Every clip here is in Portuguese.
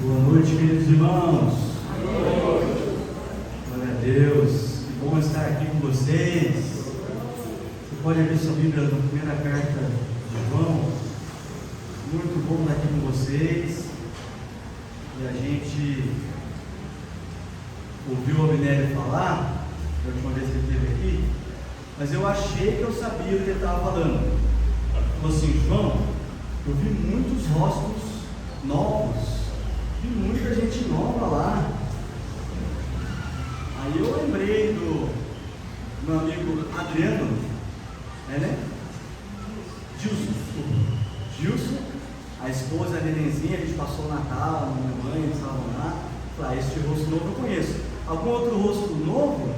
Boa noite, queridos irmãos. Glória a Deus. Que bom estar aqui com vocês. Você pode abrir sua Bíblia na primeira carta de João. Muito bom estar aqui com vocês. E a gente ouviu o Abinélio falar, da última vez que ele esteve aqui, mas eu achei que eu sabia o que ele estava falando. Ele falou assim: João, eu vi muitos rostos novos. E muita gente nova lá. Aí eu lembrei do meu amigo Adriano, né? Gilson, a esposa, a Nenenzinha, a gente passou o Natal, minha mãe, eles estavam lá. Falei, este rosto novo eu conheço. Algum outro rosto novo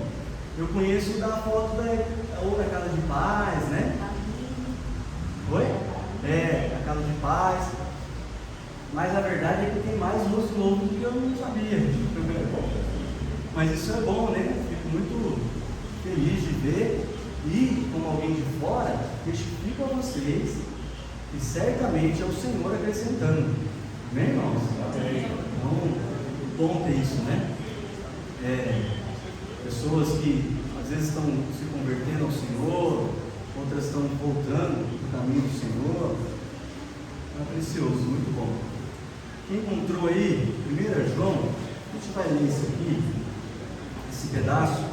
eu conheço da foto da Casa de Paz, né? Oi? É, a Casa de Paz. Mas a verdade é que tem mais rosto novo do que eu não sabia. Mas isso é bom, né? Fico muito feliz de ver. E, como alguém de fora, testifico a vocês que certamente é o Senhor acrescentando. Amém, irmãos? Então, bom ter isso, né? Pessoas que às vezes estão se convertendo ao Senhor, outras estão voltando para o caminho do Senhor. É precioso, muito bom. Quem encontrou aí, 1 João, a gente vai ler isso aqui, esse pedaço,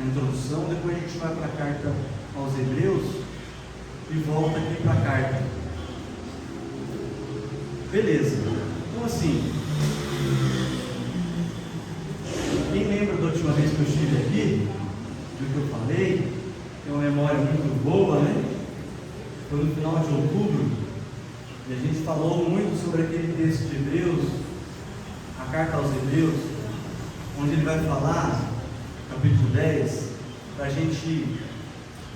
na introdução, depois a gente vai para a carta aos Hebreus e volta aqui para a carta. Beleza, então assim, quem lembra da última vez que eu estive aqui, do que eu falei, tem uma memória muito boa, né? Foi no final de outubro. E a gente falou muito sobre aquele texto de Hebreus, a carta aos Hebreus, onde ele vai falar, capítulo 10, para a gente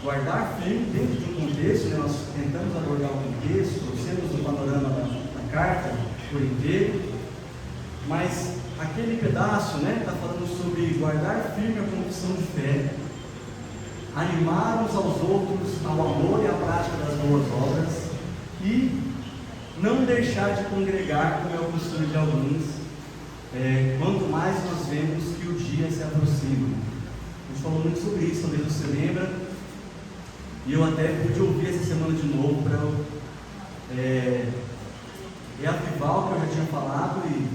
guardar firme dentro de um contexto, né? Nós tentamos abordar o contexto, trouxemos o panorama da carta por inteiro, mas aquele pedaço, né, está falando sobre guardar firme a confissão de fé, animar uns aos outros ao amor e à prática das boas obras e não deixar de congregar, como é o costume de alguns, quanto mais nós vemos que o dia se aproxima. A gente falou muito sobre isso, talvez você lembra, e eu até pude ouvir essa semana de novo para reavivar o que eu já tinha falado e,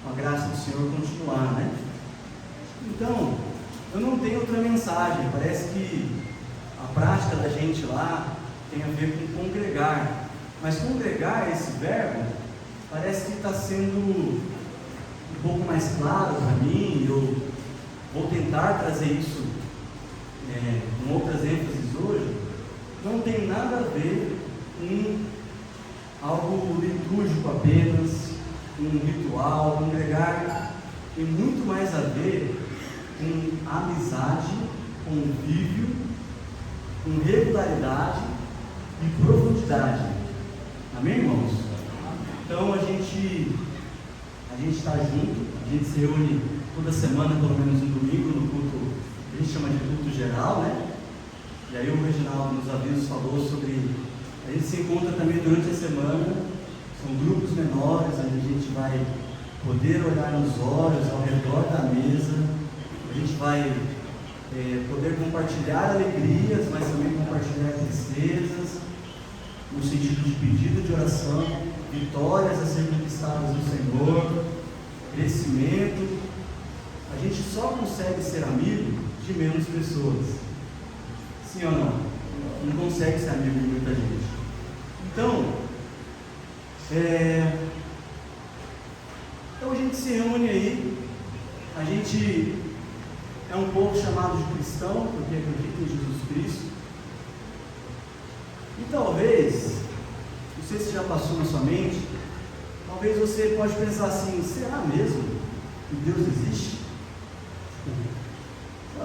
com a graça do Senhor, continuar, né? Então, eu não tenho outra mensagem. Parece que a prática da gente lá tem a ver com congregar. Mas congregar, esse verbo, parece que está sendo um pouco mais claro para mim. Eu vou tentar trazer isso com outras ênfases hoje. Não tem nada a ver com algo litúrgico apenas, um ritual. Congregar tem muito mais a ver com amizade, convívio, com regularidade e profundidade. Amém, irmãos? Então a gente está junto, a gente se reúne toda semana, pelo menos no domingo, no culto, a gente chama de culto geral, né? E aí o Reginaldo nos avisos falou sobre, a gente se encontra também durante a semana, são grupos menores, onde a gente vai poder olhar nos olhos ao redor da mesa, a gente vai poder compartilhar alegrias, mas também compartilhar tristezas, no sentido de pedido de oração, vitórias a ser conquistadas no Senhor, crescimento. A gente só consegue ser amigo de menos pessoas. Sim ou não? Não consegue ser amigo de muita gente. Então, a gente se reúne aí, a gente é um povo chamado de cristão, porque acredita em Jesus Cristo. E talvez, não sei se já passou na sua mente, talvez você pode pensar assim: será mesmo que Deus existe?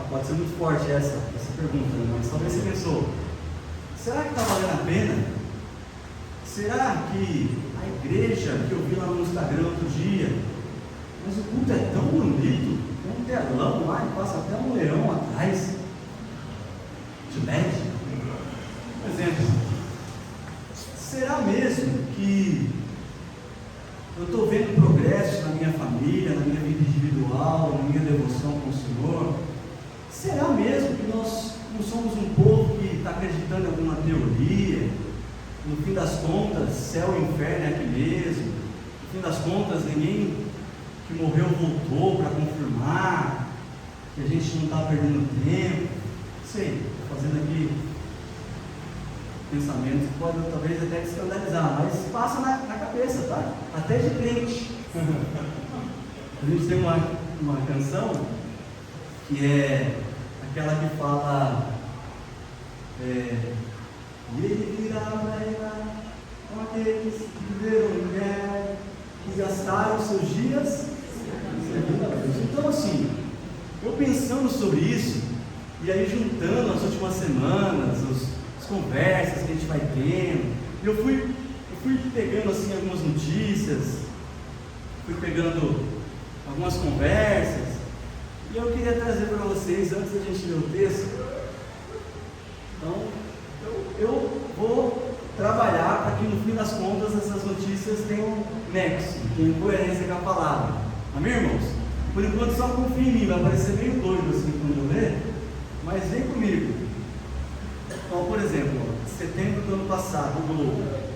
Pode ser muito forte essa pergunta, né? Mas talvez você pensou: será que está valendo a pena? Será que a igreja que eu vi lá no Instagram outro dia, mas o culto é tão bonito, tem um telão lá e passa até um leão atrás de LED? Por exemplo, será mesmo que Eu estou vendo progresso na minha família, na minha vida individual, na minha devoção com o Senhor. Será mesmo que nós não somos um povo que está acreditando em alguma teoria? No fim das contas, céu e inferno é aqui mesmo. No fim das contas, ninguém que morreu voltou para confirmar que a gente não está perdendo tempo. Sei, estou fazendo aqui pensamentos que podem talvez até te escandalizar, mas passa na cabeça, tá? Até de crente. A gente tem uma canção que é aquela que fala e ele virá para reinar com aqueles que viveram em guerra, que gastaram seus dias servindo a Deus. Então assim, eu pensando sobre isso, e aí juntando as últimas semanas, as conversas que a gente vai tendo, eu fui pegando assim algumas notícias, fui pegando algumas conversas, e eu queria trazer para vocês, antes da gente ler o texto, então, eu vou trabalhar para que no fim das contas essas notícias tenham nexo, tenham coerência com a palavra. Amém, irmãos? Por enquanto só confia em mim, vai parecer meio doido assim quando eu ler, mas vem comigo. Então, por exemplo, setembro do ano passado, o Globo.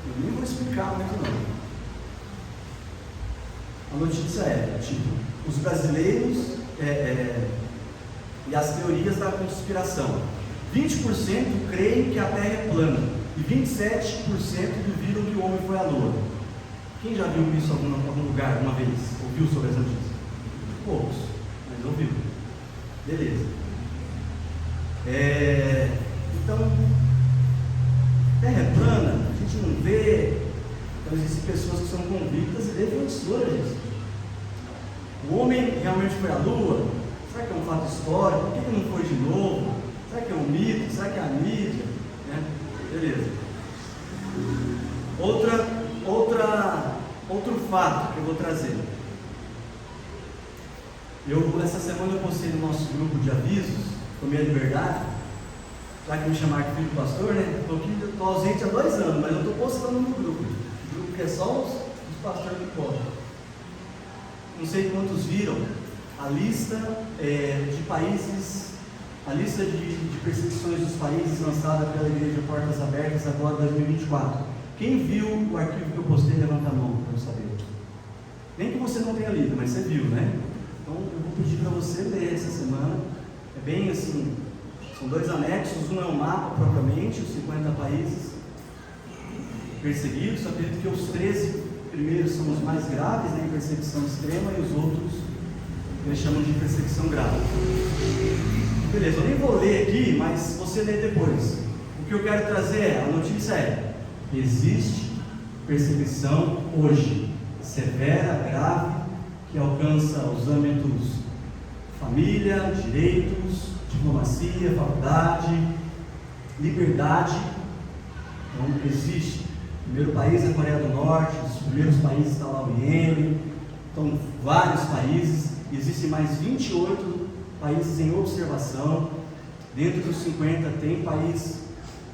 Eu nem vou explicar muito não. A notícia é, tipo, os brasileiros e as teorias da conspiração. 20% creem que a Terra é plana e 27% duvidam que o homem foi à Lua. Quem já viu isso em algum lugar, alguma vez? Ouviu sobre as notícias? Poucos, mas ouviu. Beleza. Então, Terra é plana, a gente não vê. Então existem pessoas que são convictas e defensoras disso. O homem realmente foi à Lua? Será que é um fato histórico? Por que não foi de novo? Será que é um mito? Será que é a mídia? Beleza. Outro fato que eu vou trazer. Essa semana eu postei no nosso grupo de avisos, Comer a Liberdade, já que me chamaram de filho do pastor, né? Estou ausente há 2 anos, mas eu estou postando no grupo. O grupo que é só os pastores que podem. Não sei quantos viram a lista de países, a lista de perseguições dos países lançada pela Igreja Portas Abertas agora em 2024. Quem viu o arquivo que eu postei, levanta a mão para eu saber. Nem que você não tenha lido, mas você viu, né? Então eu vou pedir para você ler essa semana. É bem assim, são 2 anexos, um é um mapa propriamente, os 50 países perseguidos. Acredito que os 13 primeiros são os mais graves, né, em perseguição extrema, e os outros eles chamam de perseguição grave. Beleza, eu nem vou ler aqui, mas você lê depois. O que eu quero trazer a notícia existe perseguição hoje, severa, grave, que alcança os âmbitos família, direitos, diplomacia, faculdade, liberdade. Então existe. O primeiro país é a Coreia do Norte, os primeiros países estão lá o Iêmen, então vários países, existem mais 28 países em observação, dentro dos 50 tem país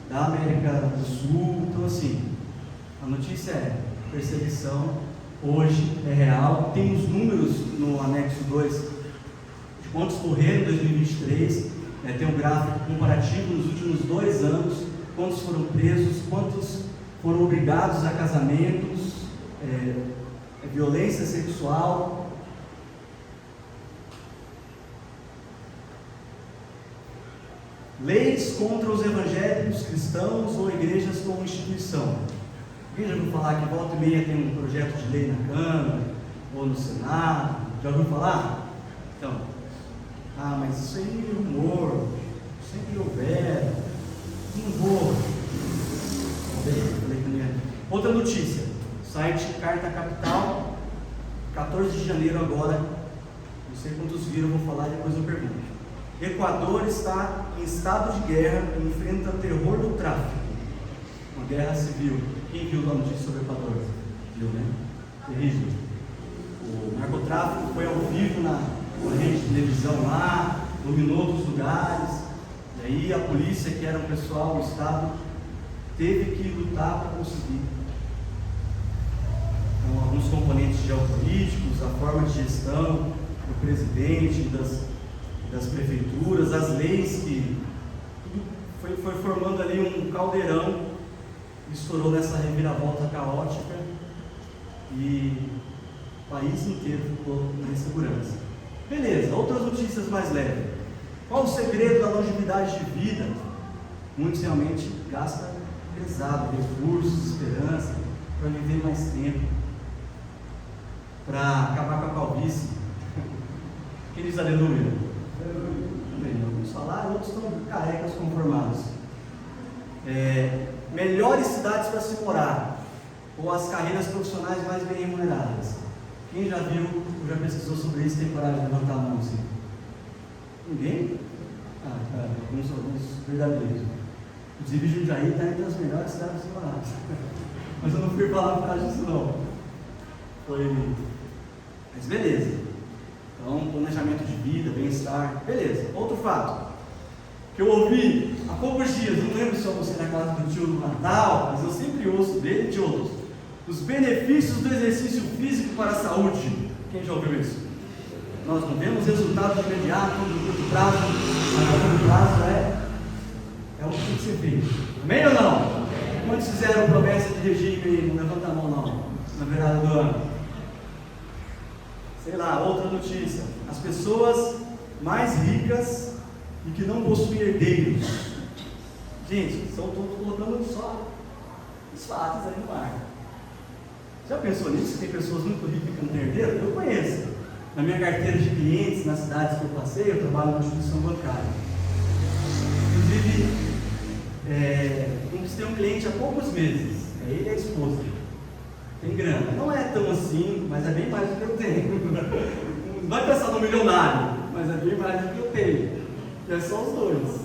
da América do Sul. Então assim, a notícia é, perseguição hoje é real, tem os números no anexo 2, de quantos morreram em 2023, tem um gráfico comparativo nos últimos 2 anos, quantos foram presos, quantos foram obrigados a casamentos, violência sexual. Leis contra os evangélicos cristãos ou igrejas como instituição. Alguém já ouviu falar que volta e meia tem um projeto de lei na Câmara ou no Senado? Já ouviu falar? Então, mas isso aí é rumor, sempre houver, não vou. Outra notícia, site Carta Capital, 14 de janeiro agora, não sei quantos viram, eu vou falar e depois eu pergunto. Equador está em estado de guerra e enfrenta terror do tráfico, uma guerra civil. Quem viu a notícia sobre o Equador? Viu, né? Terrível. O narcotráfico foi ao vivo uma rede de televisão lá, dominou outros lugares, e aí a polícia, que era um pessoal, o Estado, teve que lutar para conseguir. Então, alguns componentes geopolíticos, a forma de gestão do presidente, das prefeituras, as leis, que tudo foi formando ali um caldeirão, estourou nessa reviravolta caótica e o país inteiro ficou na insegurança. Beleza, outras notícias mais leves. Qual o segredo da longevidade de vida? Muitos realmente gastam pesado, recursos, esperança, para viver mais tempo, para acabar com a calvície. Quem diz aleluia? Amém. Alguns falaram, outros estão carecas conformados. Melhores cidades para se morar, ou as carreiras profissionais mais bem remuneradas. Quem já viu, ou já pesquisou sobre isso, tem coragem de levantar a mão assim? Ninguém? Alguns verdadeiros. Inclusive Jundiaí está entre as melhores cidades para se morar. Mas eu não fui falar por causa disso não. Mas beleza. Então, planejamento de vida, bem-estar, beleza. Outro fato que eu ouvi há poucos dias, não lembro se eu almocei na casa do tio no Natal, mas eu sempre ouço dele e de outros: os benefícios do exercício físico para a saúde. Quem já ouviu isso? Nós não vemos resultados imediatos no curto prazo, mas no curto prazo é o que tem que ser feito. Amém ou não? Quantos fizeram promessa de regime? Não levanta a mão não, na virada do ano. Sei lá, outra notícia: as pessoas mais ricas e que não possuem herdeiros. Gente, estou colocando só os fatos aí no ar. Já pensou nisso? Tem pessoas muito ricas que não têm herdeiro? Eu conheço. Na minha carteira de clientes, nas cidades que eu passei, eu trabalho numa instituição bancária. Inclusive, conquistei um cliente há poucos meses. Ele e a esposa. Tem grana. Não é tão assim, mas é bem mais do que eu tenho. Não vai pensar no milionário, mas é bem mais do que eu tenho. E é só os dois.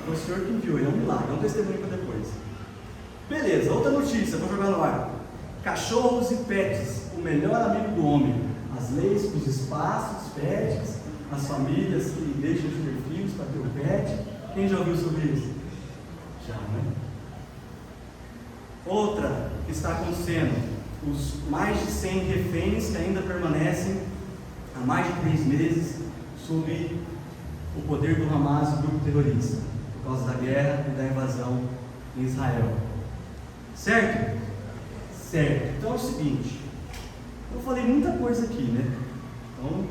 Foi o Senhor que enviou, é um milagre, é um testemunho para depois. Beleza, outra notícia, vou jogar no ar. Cachorros e pets, o melhor amigo do homem. As leis para os espaços, pets, as famílias que deixam de ter filhos para ter o pet. Quem já ouviu sobre isso? Já, né? Outra que está acontecendo: os mais de 100 reféns que ainda permanecem há mais de 3 meses sob o poder do Hamas, o grupo terrorista, por causa da guerra e da invasão em Israel. Certo? Certo. Então é o seguinte, eu falei muita coisa aqui, né? Então,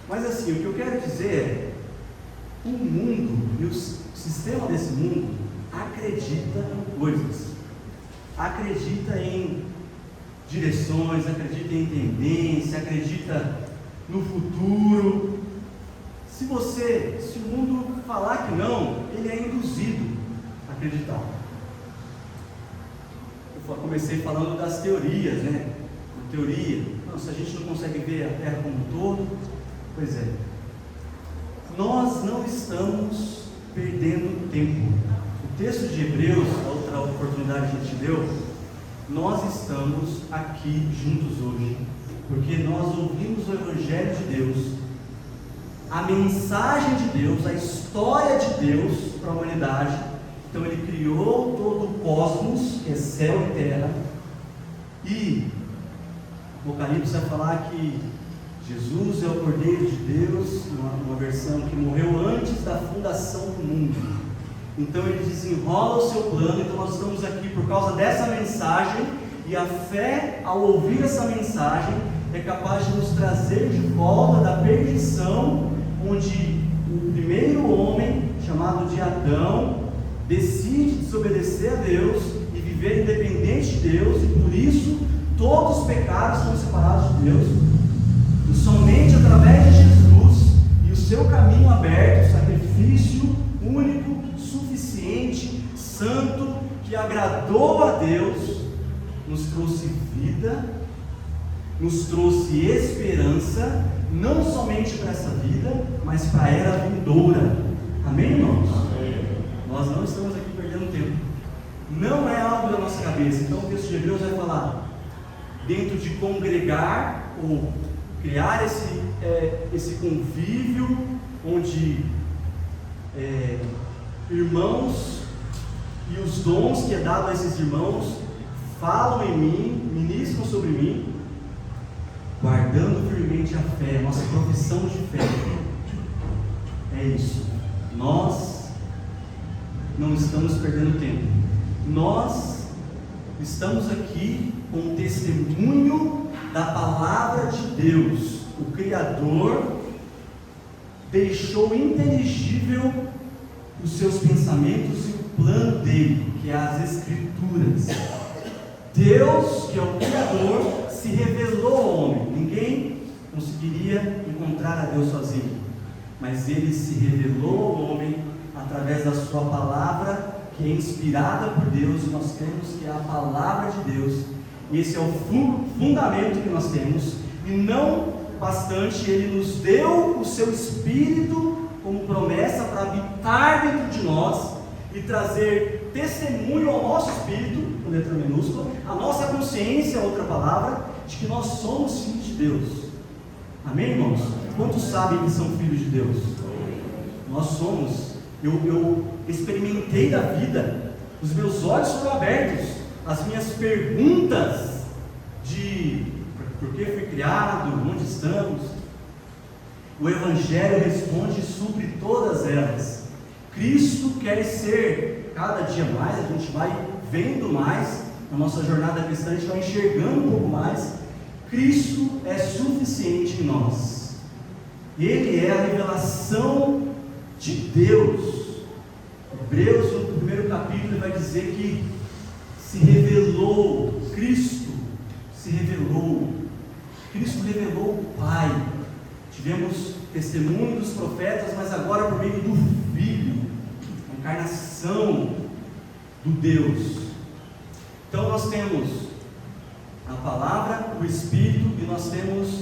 mas assim, o que eu quero dizer é: o mundo e o sistema desse mundo acredita em coisas, acredita em direções, acredita em tendência, acredita no futuro. Se o mundo falar que não, ele é induzido a acreditar. Eu comecei falando das teorias, né? A teoria, se a gente não consegue ver a Terra como um todo, pois é, nós não estamos perdendo tempo. O texto de Hebreus, a outra oportunidade que a gente deu, nós estamos aqui juntos hoje, porque nós ouvimos o Evangelho de Deus, a mensagem de Deus, a história de Deus para a humanidade. Então Ele criou todo o cosmos, que é céu e terra, e o Apocalipse vai falar que Jesus é o Cordeiro de Deus, uma versão que morreu antes da fundação do mundo. Então Ele desenrola o seu plano. Então nós estamos aqui por causa dessa mensagem, e a fé, ao ouvir essa mensagem, é capaz de nos trazer de volta da perdição, onde o primeiro homem, chamado de Adão, decide desobedecer a Deus e viver independente de Deus, e por isso todos os pecados são separados de Deus. E somente através de Jesus e o seu caminho aberto, sacrifício único, suficiente, santo, que agradou a Deus, nos trouxe vida, nos trouxe esperança, não somente para essa vida, mas para a era vindoura. Amém, irmãos? Amém. Nós não estamos aqui perdendo tempo. Não é algo da nossa cabeça. Então o texto de Hebreus vai falar: dentro de congregar ou criar esse convívio onde irmãos e os dons que é dado a esses irmãos falam em mim, ministram sobre mim, guardando firmemente a fé, a nossa profissão de fé. É isso. Nós não estamos perdendo tempo. Nós estamos aqui com o testemunho da palavra de Deus. O Criador deixou inteligível os seus pensamentos e o plano dele, que é as Escrituras. Deus, que é o Criador, se revelou ao homem. Ninguém conseguiria encontrar a Deus sozinho, mas Ele se revelou ao homem através da sua palavra, que é inspirada por Deus. Nós cremos que é a palavra de Deus. Esse é o fundamento que nós temos. E não bastante, Ele nos deu o seu Espírito como promessa para habitar dentro de nós e trazer testemunho ao nosso espírito, com letra minúscula, a nossa consciência, outra palavra, de que nós somos filhos de Deus. Amém, irmãos? Quantos sabem que são filhos de Deus? Nós somos. Eu experimentei da vida, os meus olhos foram abertos, as minhas perguntas de por que fui criado, onde estamos, o Evangelho responde sobre todas elas. Cristo quer ser, cada dia mais, a gente vai vendo mais, na nossa jornada cristã a gente vai enxergando um pouco mais. Cristo é suficiente em nós. Ele é a revelação de Deus. Hebreus, no primeiro capítulo, ele vai dizer que se revelou, Cristo revelou o Pai. Tivemos testemunho dos profetas, mas agora por meio do Filho, a encarnação do Deus. Então nós temos a palavra, o Espírito, e nós temos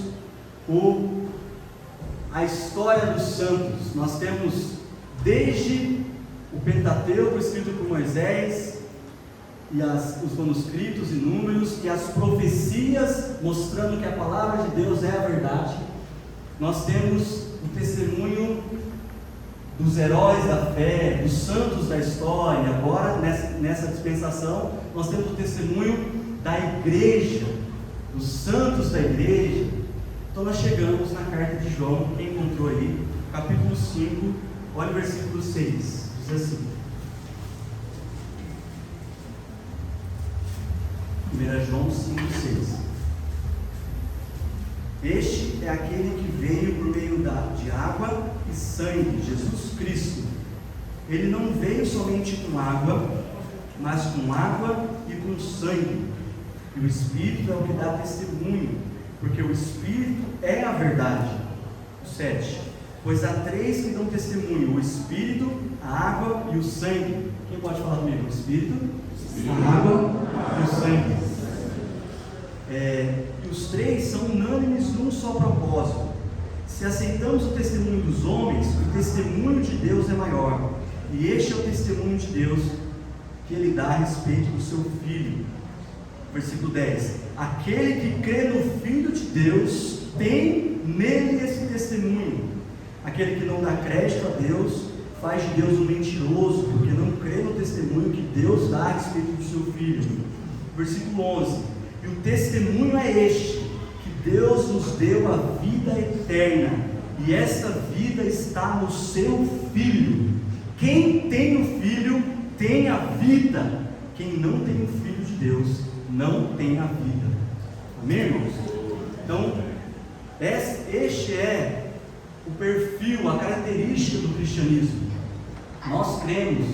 a história dos santos. Nós temos desde o Pentateuco escrito por Moisés, e os manuscritos e números, e as profecias mostrando que a palavra de Deus é a verdade. Nós temos o testemunho dos heróis da fé, dos santos da história. Agora, nessa dispensação, nós temos o testemunho da igreja, dos santos da igreja. Então nós chegamos na carta de João. Quem encontrou aí? Capítulo 5, olha o versículo 6, diz assim: 1 João 5,6. Este é aquele que veio por meio de água e sangue, Jesus Cristo. Ele não veio somente com água, mas com água e com sangue. E o Espírito é o que dá testemunho, porque o Espírito é a verdade. 7. Pois há 3 que dão testemunho: o Espírito, a água e o sangue. Quem pode falar comigo? O Espírito, a água e o sangue. E os 3 são unânimes num só propósito. Se aceitamos o testemunho dos homens, o testemunho de Deus é maior. E este é o testemunho de Deus que Ele dá a respeito do seu Filho. Versículo 10. Aquele que crê no Filho de Deus tem nele esse testemunho. Aquele que não dá crédito a Deus faz de Deus um mentiroso, porque não crê no testemunho que Deus dá a respeito do seu Filho. Versículo 11. E o testemunho é este, que Deus nos deu a vida eterna, e esta vida está no seu Filho. Quem tem o Filho tem a vida. Quem não tem o Filho de Deus não tem a vida. Amém, irmãos? Então, este é o perfil, a característica do cristianismo. Nós cremos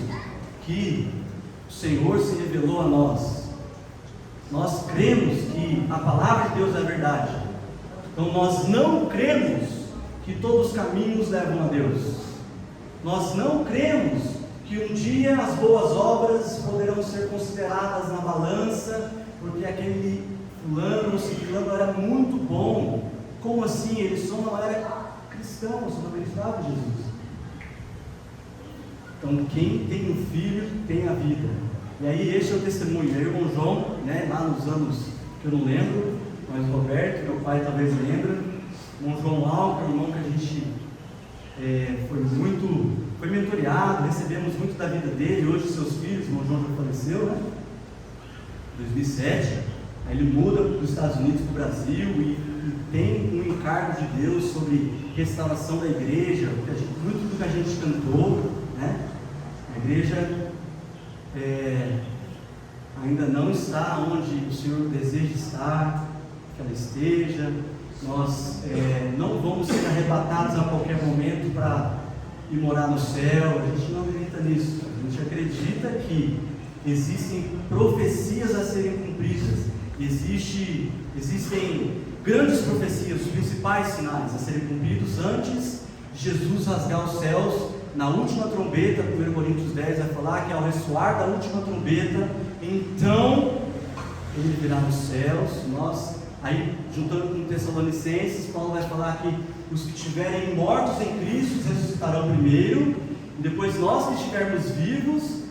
que o Senhor se revelou a nós. Nós cremos que a palavra de Deus é a verdade. Então nós não cremos que todos os caminhos levam a Deus. Nós não cremos que um dia as boas obras poderão ser consideradas na balança, porque aquele fulano ou ciclano era muito bom. Como assim? Ele só não era cristão, só não acreditava em Jesus. Então quem tem um filho tem a vida. E aí este é o testemunho. Eu com João, lá nos anos que eu não lembro, mas o Roberto, meu pai talvez lembra, o irmão João Alca, um irmão que a gente foi mentoreado, recebemos muito da vida dele. Hoje seus filhos, o irmão João já faleceu, né? 2007, aí ele muda dos Estados Unidos para o Brasil e tem um encargo de Deus sobre restauração da igreja, muito do que a gente cantou, né? A igreja ainda não está onde o Senhor deseja estar, que ela esteja. Nós não vamos ser arrebatados a qualquer momento para ir morar no céu. A gente não acredita nisso. A gente acredita que existem profecias a serem cumpridas. Existem grandes profecias, os principais sinais a serem cumpridos antes de Jesus rasgar os céus. Na última trombeta, 1 Coríntios 10 vai falar que ao ressoar da última trombeta, então ele virá nos céus. Aí, juntando com Tessalonicenses, Paulo vai falar que os que estiverem mortos em Cristo ressuscitarão primeiro, e depois nós que estivermos vivos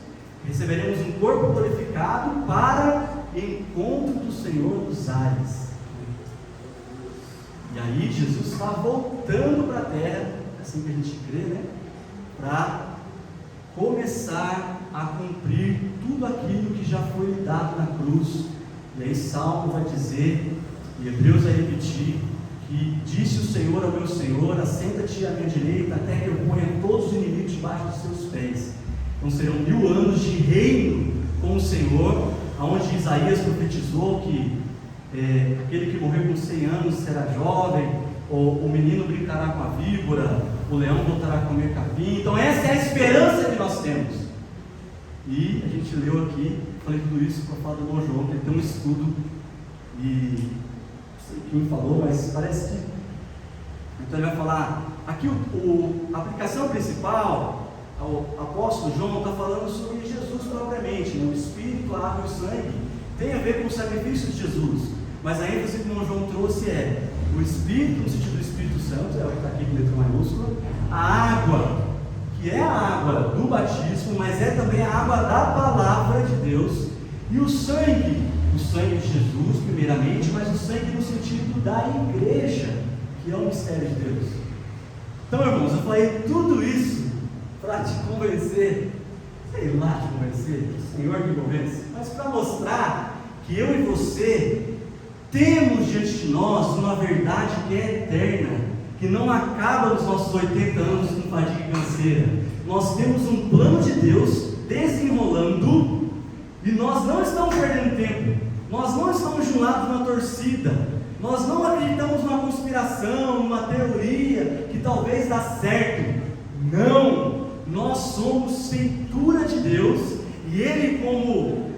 receberemos um corpo glorificado para encontro do Senhor dos ares. E aí Jesus está voltando para a terra, assim que a gente crê, né? Para começar a cumprir tudo aquilo que já foi dado na cruz. E aí Salmo vai dizer, e Hebreus vai repetir, que disse o Senhor ao meu Senhor: assenta-te à minha direita, até que eu ponha todos os inimigos debaixo dos seus pés. Então serão 1000 anos de reino com o Senhor, aonde Isaías profetizou que aquele que morreu com 100 anos será jovem, o menino brincará com a víbora, o leão voltará a comer capim. Então essa é a esperança que nós temos. E a gente leu aqui, falei tudo isso para falar do irmão João, que ele tem um estudo, e não sei quem falou, mas parece que então ele vai falar aqui a aplicação principal. O apóstolo João está falando sobre Jesus propriamente, né? O Espírito, a água e o sangue tem a ver com o sacrifício de Jesus, mas a ênfase que o irmão João trouxe é o Espírito, no sentido do Espírito Santo, é o que está aqui com letra maiúscula, a água, que é a água do batismo, mas é também a água da palavra de Deus, e o sangue de Jesus primeiramente, mas o sangue no sentido da igreja, que é o mistério de Deus. Então, irmãos, eu falei tudo isso para te convencer, sei lá te convencer, o Senhor me convence, mas para mostrar que eu e você temos diante de nós uma verdade que é eterna, que não acaba nos nossos 80 anos com fadiga e canseira. Nós temos um plano de Deus desenrolando, e nós não estamos perdendo tempo, nós não estamos de um lado na torcida, nós não acreditamos numa conspiração, numa teoria que talvez dá certo. Não, nós somos feitura de Deus, e Ele, como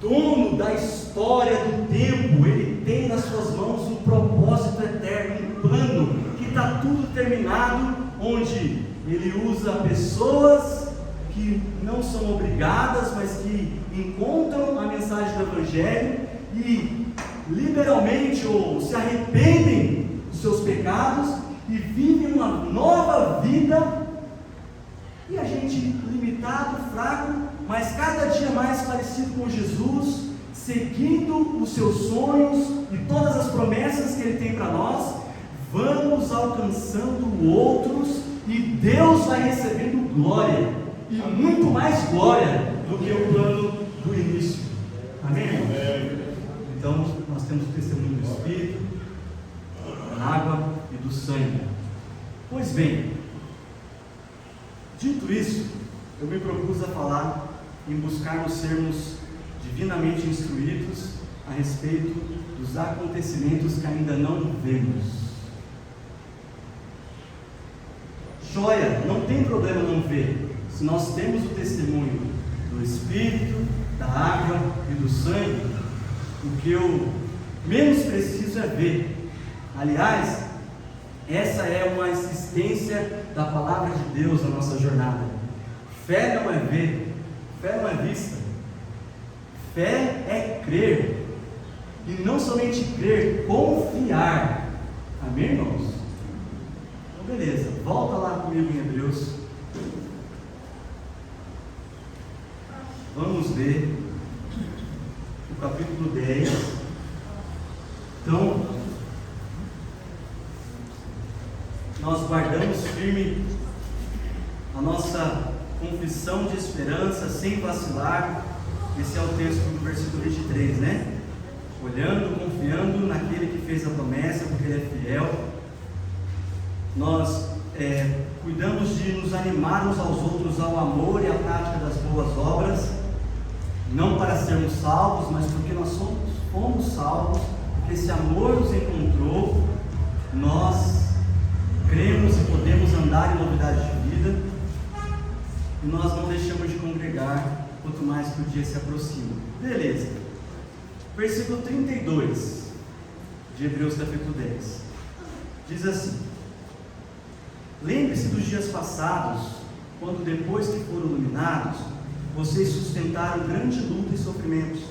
dono da história do tempo, Ele tem nas suas mãos um propósito eterno, um plano que está tudo terminado, onde Ele usa pessoas que não são obrigadas, mas que encontram a mensagem do Evangelho e liberalmente ou se arrependem dos seus pecados e vivem uma nova vida. E a gente limitado, fraco, mas cada dia mais parecido com Jesus, seguindo os seus sonhos e todas as promessas que Ele tem para nós, vamos alcançando outros, e Deus vai recebendo glória, e muito mais glória do que o plano do início. Amém, irmãos? Então nós temos o testemunho do Espírito, da água e do sangue. Pois bem, dito isso, eu me propus a falar em buscarmos sermos divinamente instruídos a respeito dos acontecimentos que ainda não vemos. Joia, não tem problema não ver, se nós temos o testemunho do Espírito, da água e do sangue. O que eu menos preciso é ver. Aliás, essa é uma insistência da palavra de Deus na nossa jornada. Fé não é ver, fé não é vista, fé é crer, e não somente crer, confiar. Amém, irmãos? Então beleza, volta lá comigo em Hebreus, vamos ver o capítulo 10, nós guardamos firme a nossa confissão de esperança sem vacilar. Esse é o texto do versículo 23, né? Olhando, confiando naquele que fez a promessa, porque Ele é fiel. Nós cuidamos de nos animar uns aos outros ao amor e à prática das boas obras, não para sermos salvos, mas porque nós fomos salvos, porque esse amor nos encontrou. Nós cremos e podemos andar em novidade de vida, e nós não deixamos de congregar, quanto mais que o dia se aproxima. Beleza. Versículo 32 de Hebreus capítulo 10 diz assim: lembre-se dos dias passados, quando depois que foram iluminados, vocês sustentaram grande luta e sofrimentos.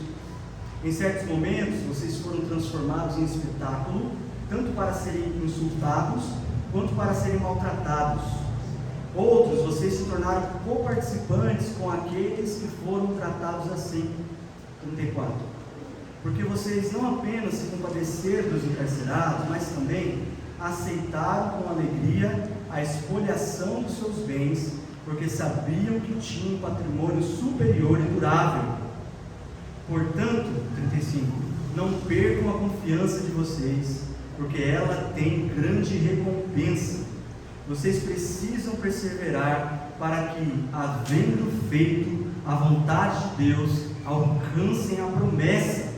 Em certos momentos, vocês foram transformados em espetáculo, tanto para serem insultados, quanto para serem maltratados. Outros, vocês se tornaram coparticipantes com aqueles que foram tratados assim. 34. Porque vocês não apenas se compadeceram dos encarcerados, mas também aceitaram com alegria a expoliação dos seus bens, porque sabiam que tinham um patrimônio superior e durável. Portanto, 35, não percam a confiança de vocês, porque ela tem grande recompensa. Vocês precisam perseverar para que, havendo feito a vontade de Deus, alcancem a promessa.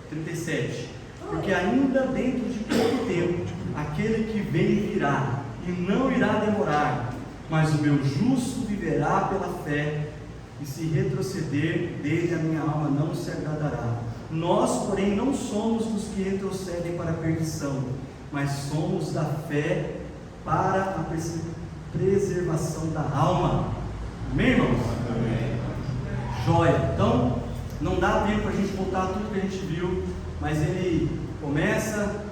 37, porque ainda dentro de pouco tempo, aquele que vem virá, e não irá demorar, mas o meu justo viverá pela fé, e se retroceder dele a minha alma não se agradará. Nós, porém, não somos dos que retrocedem para a perdição, mas somos da fé para a preservação da alma. Amém, irmãos? Amém. Joia. Então, não dá tempo para a gente voltar tudo que a gente viu, mas ele começa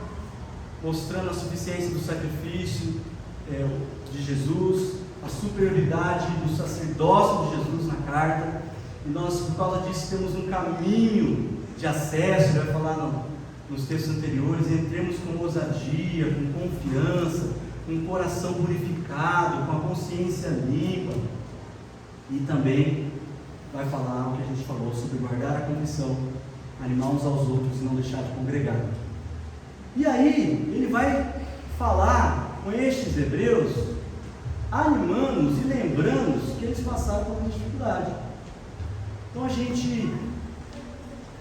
mostrando a suficiência do sacrifício de Jesus, a superioridade do sacerdócio de Jesus na carta, e nós, por causa disso, temos um caminho de acesso. Ele vai falar nos textos anteriores: entremos com ousadia, com confiança, com o coração purificado, com a consciência limpa. E também vai falar o que a gente falou sobre guardar a confissão, animar uns aos outros e não deixar de congregar. E aí ele vai falar com estes hebreus, animando-os e lembrando-os que eles passaram por uma dificuldade. Então a gente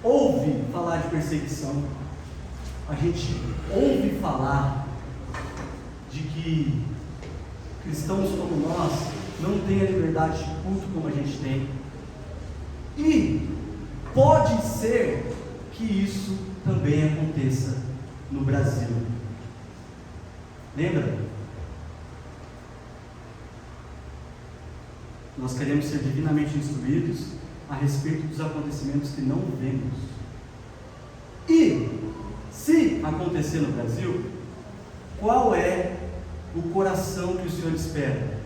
ouve falar de perseguição, a gente ouve falar de que cristãos como nós não têm a liberdade de culto como a gente tem, e pode ser que isso também aconteça no Brasil. Lembra? Nós queremos ser divinamente instruídos a respeito dos acontecimentos que não vemos. E, se acontecer no Brasil, qual é o coração que o Senhor espera?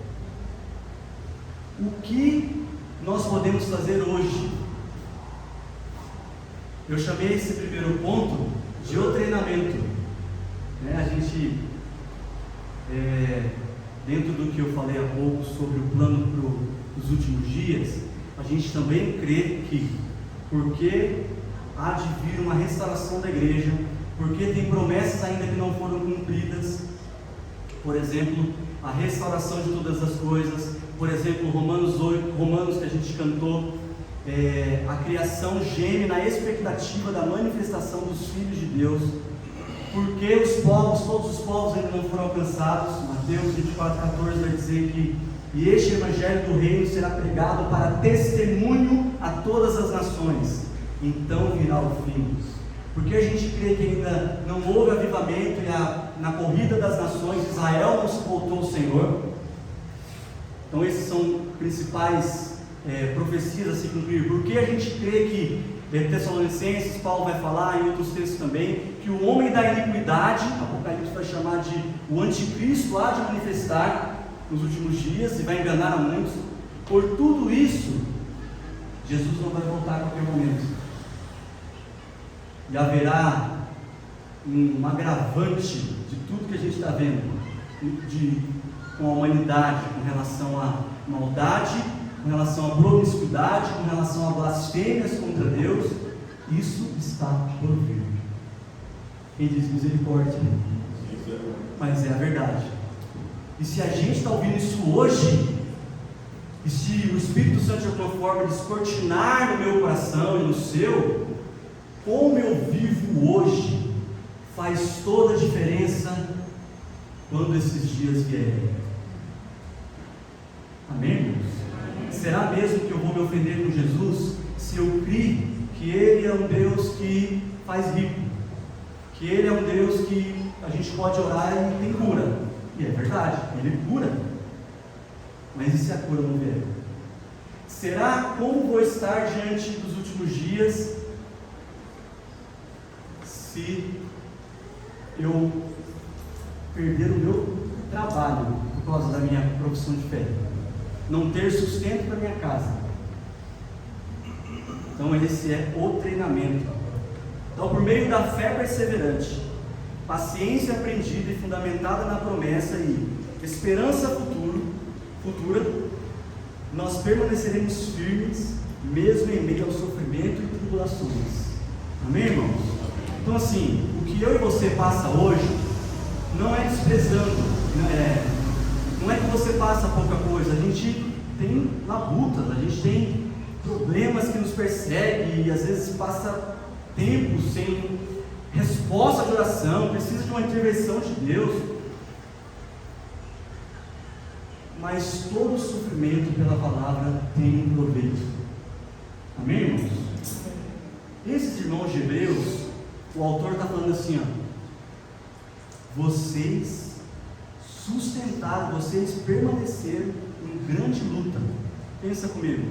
O que nós podemos fazer hoje? Eu chamei esse primeiro ponto de o treinamento. A gente, dentro do que eu falei há pouco sobre o plano para os últimos dias, a gente também crê que, porque há de vir uma restauração da igreja, porque tem promessas ainda que não foram cumpridas, por exemplo, a restauração de todas as coisas, por exemplo, Romanos 8, Romanos que a gente cantou, a criação geme na expectativa da manifestação dos filhos de Deus, porque os povos, todos os povos ainda não foram alcançados. Mateus 24:14 vai dizer que e este evangelho do reino será pregado para testemunho a todas as nações, então virá o fim. Porque a gente crê que ainda não houve avivamento e na corrida das nações Israel não se voltou ao Senhor. Então esses são principais profecias a se cumprir. Porque a gente crê que Tessalonicenses, Paulo vai falar em outros textos também, que o homem da iniquidade, Apocalipse vai chamar de o anticristo, há de manifestar nos últimos dias e vai enganar a muitos. Por tudo isso, Jesus não vai voltar a qualquer momento, e haverá um agravante de tudo que a gente está vendo. com a humanidade, com relação à maldade, com relação à promiscuidade, com relação a blasfêmias contra Deus, isso está por vir. Quem diz misericórdia? Mas é a verdade. E se a gente está ouvindo isso hoje, e se o Espírito Santo de alguma forma descortinar no meu coração e no seu, como eu vivo hoje, faz toda a diferença quando esses dias vierem. Amém, irmãos? Será mesmo que eu vou me ofender com Jesus se eu crier que Ele é um Deus que faz rico, que Ele é um Deus que a gente pode orar e tem cura? E é verdade, Ele cura. Mas e se a cura não vier? Será como vou estar diante dos últimos dias se eu perder o meu trabalho por causa da minha profissão de fé? Não ter sustento para minha casa? Então esse é o treinamento. Então, por meio da fé perseverante, paciência aprendida e fundamentada na promessa e esperança futura, nós permaneceremos firmes, mesmo em meio ao sofrimento e tribulações. Amém, irmãos? Então assim, o que eu e você passa hoje, não é desprezando, não é que você passa pouca coisa, a gente tem labutas, a gente tem problemas que nos perseguem, e às vezes passa tempo sem resposta de oração, precisa de uma intervenção de Deus. Mas todo sofrimento pela palavra tem um proveito. Amém, irmãos? Esses irmãos de Hebreus, o autor está falando assim, vocês sustentaram, vocês permaneceram em grande luta. Pensa comigo.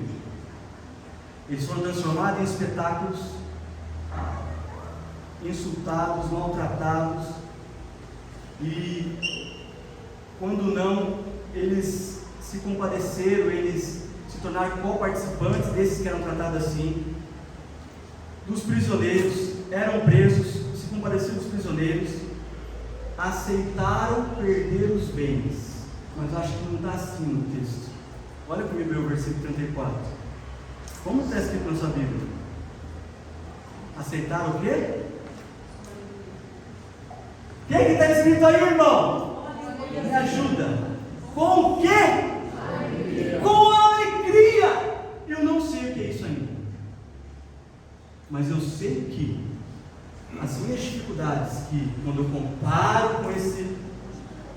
Eles foram transformados em espetáculos, insultados, maltratados, e quando não, eles se compadeceram, eles se tornaram co-participantes desses que eram tratados assim. Dos prisioneiros, eram presos, se compadeceram dos prisioneiros, aceitaram perder os bens. Mas acho que não está assim no texto. Olha comigo o versículo 34. Como está escrito na sua Bíblia? Aceitaram o quê? O que está escrito aí, irmão? Me ajuda. Com o quê? Com alegria. Eu não sei o que é isso ainda, mas eu sei que as minhas dificuldades, que quando eu comparo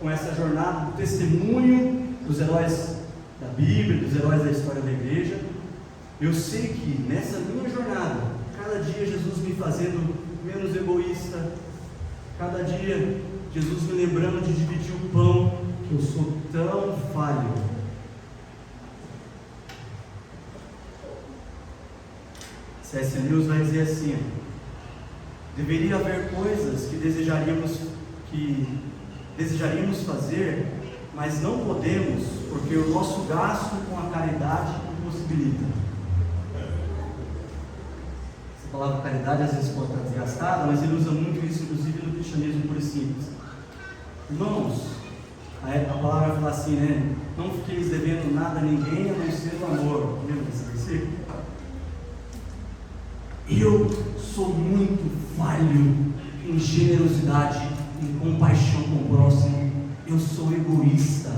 com essa jornada do testemunho dos heróis da Bíblia, dos heróis da história da igreja, eu sei que nessa minha jornada, cada dia Jesus me fazendo menos egoísta, cada dia Jesus me lembrando de dividir o pão, que eu sou tão falho. C.S. Lewis vai dizer assim: deveria haver coisas que desejaríamos fazer, mas não podemos, porque o nosso gasto com a caridade impossibilita. Essa palavra caridade às vezes pode estar desgastada, mas ele usa muito isso, inclusive no cristianismo puro e simples. Irmãos, a palavra vai falar assim, né? Não fiqueis devendo nada a ninguém, a não ser o amor. Lembra desse versículo? Eu sou muito falho em generosidade, em compaixão com o próximo. Eu sou egoísta.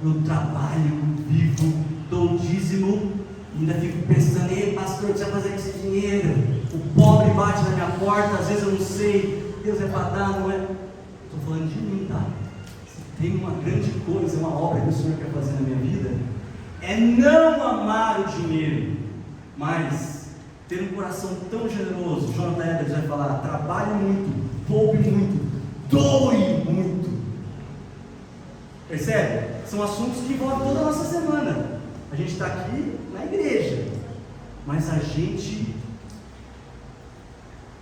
Eu trabalho, vivo, dou dízimo e ainda fico pensando: ei, pastor, o que você vai fazer com esse dinheiro? O pobre bate na minha porta, às vezes eu não sei. Deus é para dar, não é? Estou falando de mim, tá? Se tem uma grande coisa, uma obra que o Senhor quer fazer na minha vida, é não amar o dinheiro, mas ter um coração tão generoso. Jonathan Edwards vai falar: trabalhe muito, poupe muito, doe muito. Percebe? São assuntos que envolvem toda a nossa semana. A gente está aqui na igreja, mas a gente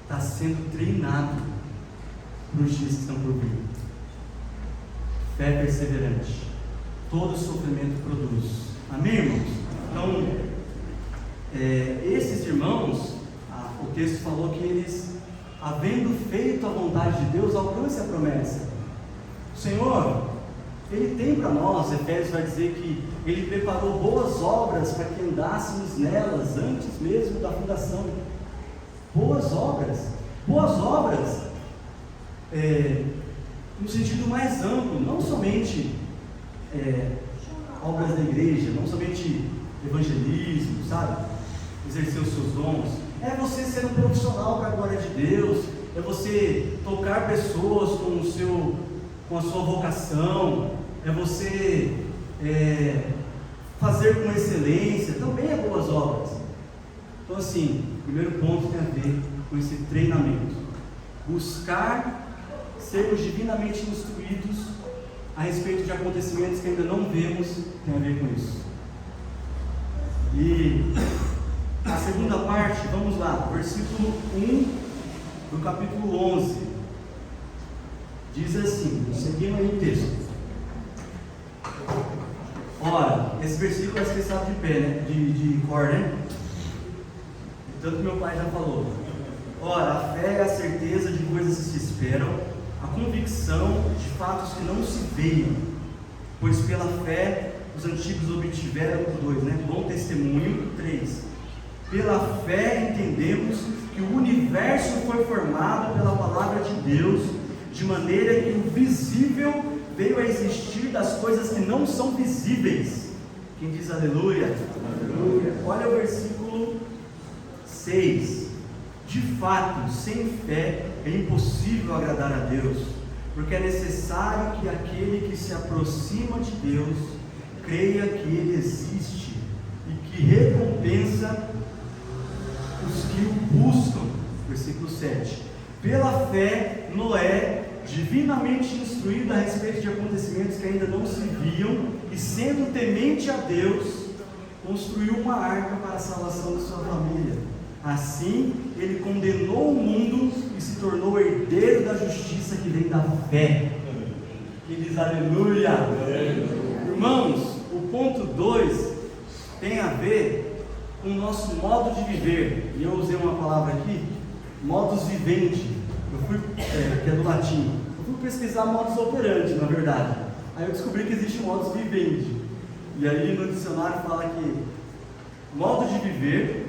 está sendo treinado para os dias que estão por vir. Fé perseverante. Todo sofrimento produz. Amém, irmãos? Então, esses irmãos, o texto falou que eles, havendo feito a vontade de Deus, alcancem a promessa. O Senhor Ele tem para nós, Efésios vai dizer que Ele preparou boas obras para que andássemos nelas antes mesmo da fundação. Boas obras. Boas obras no sentido mais amplo, não somente obras da igreja, não somente evangelismo, sabe? Exercer os seus dons. É você ser um profissional para a glória de Deus, é você tocar pessoas com a sua vocação, é você fazer com excelência, também é boas obras. Então assim, o primeiro ponto tem a ver com esse treinamento. Buscar sermos divinamente instruídos a respeito de acontecimentos que ainda não vemos, tem a ver com isso. E a segunda parte, vamos lá, versículo 1 do capítulo 11, diz assim, seguindo aí o texto. Ora, esse versículo é que sabe de pé, né? De cor, né? Tanto que meu pai já falou. Ora, a fé é a certeza de coisas que se esperam, a convicção de fatos que não se veem, pois pela fé os antigos obtiveram, 2, né? Bom testemunho. 3. Pela fé entendemos que o universo foi formado pela palavra de Deus, de maneira que o visível veio a existir das coisas que não são visíveis. Quem diz aleluia? Aleluia. Olha o versículo 6. De fato, sem fé é impossível agradar a Deus, porque é necessário que aquele que se aproxima de Deus creia que Ele existe e que recompensa os que o buscam. Versículo 7. Pela fé, Noé, divinamente instruído a respeito de acontecimentos que ainda não se viam, e sendo temente a Deus, construiu uma arca para a salvação de sua família. Assim, ele condenou o mundo e se tornou herdeiro da justiça que vem da fé. Que diz aleluia. Irmãos, o ponto 2 tem a ver com o nosso modo de viver. E eu usei uma palavra aqui, modus vivendi, que é do latim. Eu fui pesquisar modus operandi, na verdade. Aí eu descobri que existe modus vivendi. E aí no dicionário fala que modo de viver,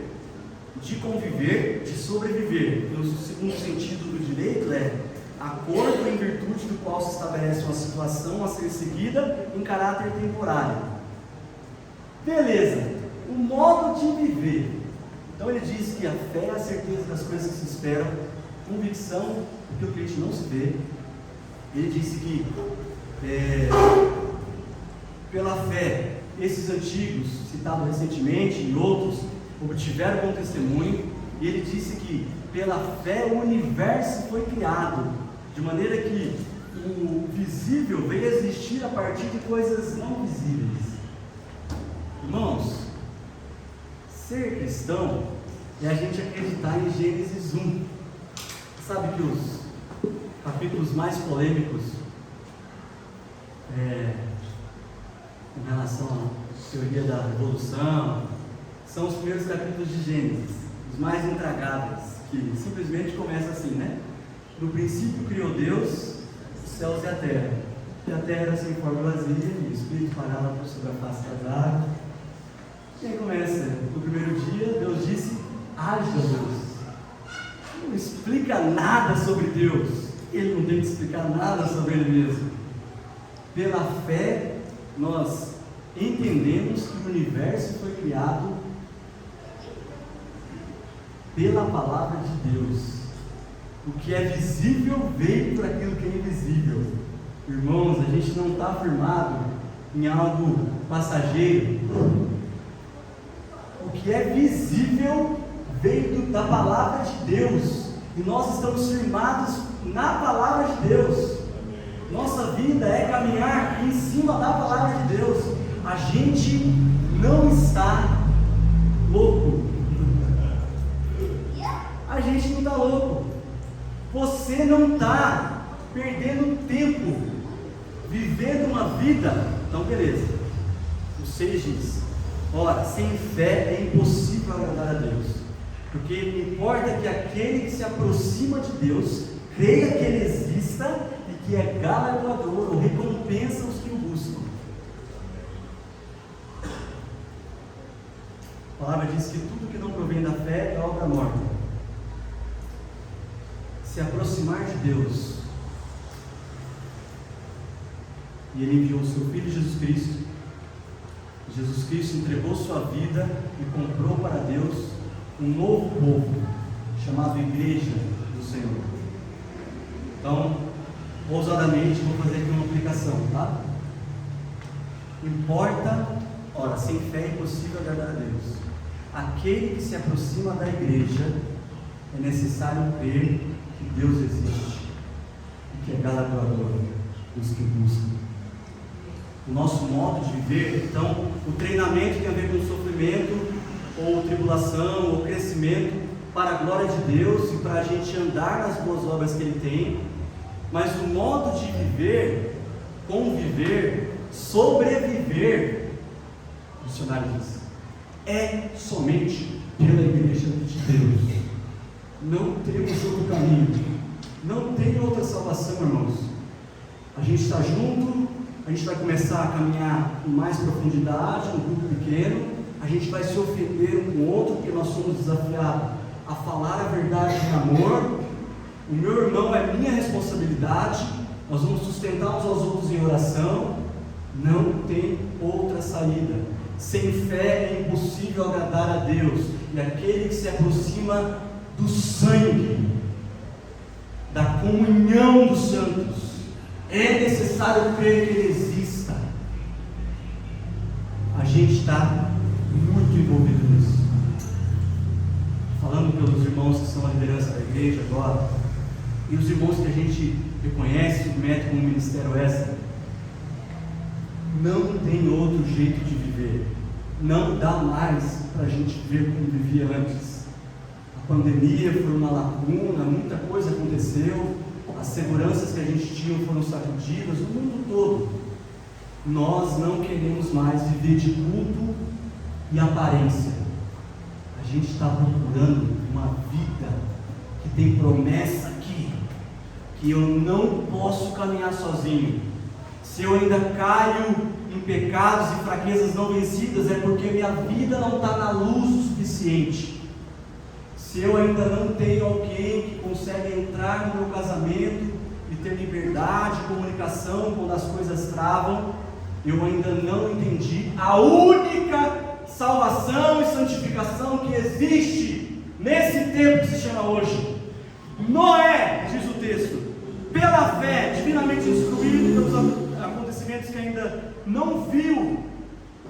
de conviver, de sobreviver. No segundo sentido do direito é acordo em virtude do qual se estabelece uma situação a ser seguida em caráter temporário. Beleza, o modo de viver. Então ele diz que a fé é a certeza das coisas que se esperam, convicção daquilo que a gente não se vê. Ele disse que pela fé, esses antigos, citados recentemente, e outros, obtiveram bom testemunho. E ele disse que pela fé o universo foi criado, de maneira que o visível veio a existir a partir de coisas não visíveis. Irmãos, ser cristão é a gente acreditar em Gênesis 1. Sabe que os capítulos mais polêmicos em relação à teoria da evolução são os primeiros capítulos de Gênesis, os mais intragáveis, que simplesmente começa assim, né? No princípio criou Deus os céus e a terra. E a terra era sem forma vazia, e o Espírito parava por sobre a face das águas. E aí começa, no primeiro dia, Deus disse, haja luz. Não explica nada sobre Deus, ele não tem que explicar nada sobre ele mesmo. Pela fé, nós entendemos que o universo foi criado pela palavra de Deus. O que é visível veio por aquilo que é invisível. Irmãos, a gente não está firmado em algo passageiro. O que é visível veio da palavra de Deus, e nós estamos firmados na palavra de Deus. Nossa vida é caminhar em cima da palavra de Deus. A gente não está louco. A gente não está louco. Você não está perdendo tempo vivendo uma vida. Então beleza, o 6 diz: ora, sem fé é impossível agradar a Deus, porque importa que aquele que se aproxima de Deus creia que Ele exista e que é galardoador ou recompensa os que o buscam. A palavra diz que tudo que não provém da fé é obra morta. Se aproximar de Deus, e Ele enviou o seu Filho Jesus Cristo. Jesus Cristo entregou sua vida e comprou para Deus um novo povo, chamado Igreja do Senhor. Então, ousadamente, vou fazer aqui uma aplicação, tá? Importa, ora, sem fé é impossível agradar a Deus. Aquele que se aproxima da igreja, é necessário crer que Deus existe e que é galardoador dos que buscam. O nosso modo de viver, então, o treinamento tem a ver com sofrimento, ou tribulação, ou crescimento, para a glória de Deus e para a gente andar nas boas obras que Ele tem, mas o modo de viver, conviver, sobreviver, o dicionário diz, é somente pela igreja de Deus. Não temos outro caminho, não tem outra salvação, irmãos. A gente está junto, a gente vai começar a caminhar com mais profundidade, no grupo pequeno, a gente vai se ofender um com o outro, porque nós somos desafiados a falar a verdade em amor. O meu irmão é minha responsabilidade, nós vamos sustentar uns aos outros em oração. Não tem outra saída. Sem fé é impossível agradar a Deus, e aquele que se aproxima do sangue, da comunhão dos santos, é necessário crer que Ele exista. A gente está muito envolvido nisso. Falando pelos irmãos que são a liderança da igreja agora, e os irmãos que a gente reconhece, submete como ministério extra, não tem outro jeito de viver. Não dá mais para a gente viver como vivia antes. A pandemia foi uma lacuna, muita coisa aconteceu, as seguranças que a gente tinha foram sacudidas, no mundo todo. Nós não queremos mais viver de culto e aparência. A gente está procurando uma vida que tem promessa aqui, que eu não posso caminhar sozinho. Se eu ainda caio em pecados e fraquezas não vencidas, é porque minha vida não está na luz o suficiente. Se eu ainda não tenho alguém que consegue entrar no meu casamento e ter liberdade, comunicação quando as coisas travam, eu ainda não entendi a única salvação e santificação que existe nesse tempo que se chama hoje. Noé, diz o texto, pela fé, divinamente instruído pelos acontecimentos que ainda não viu,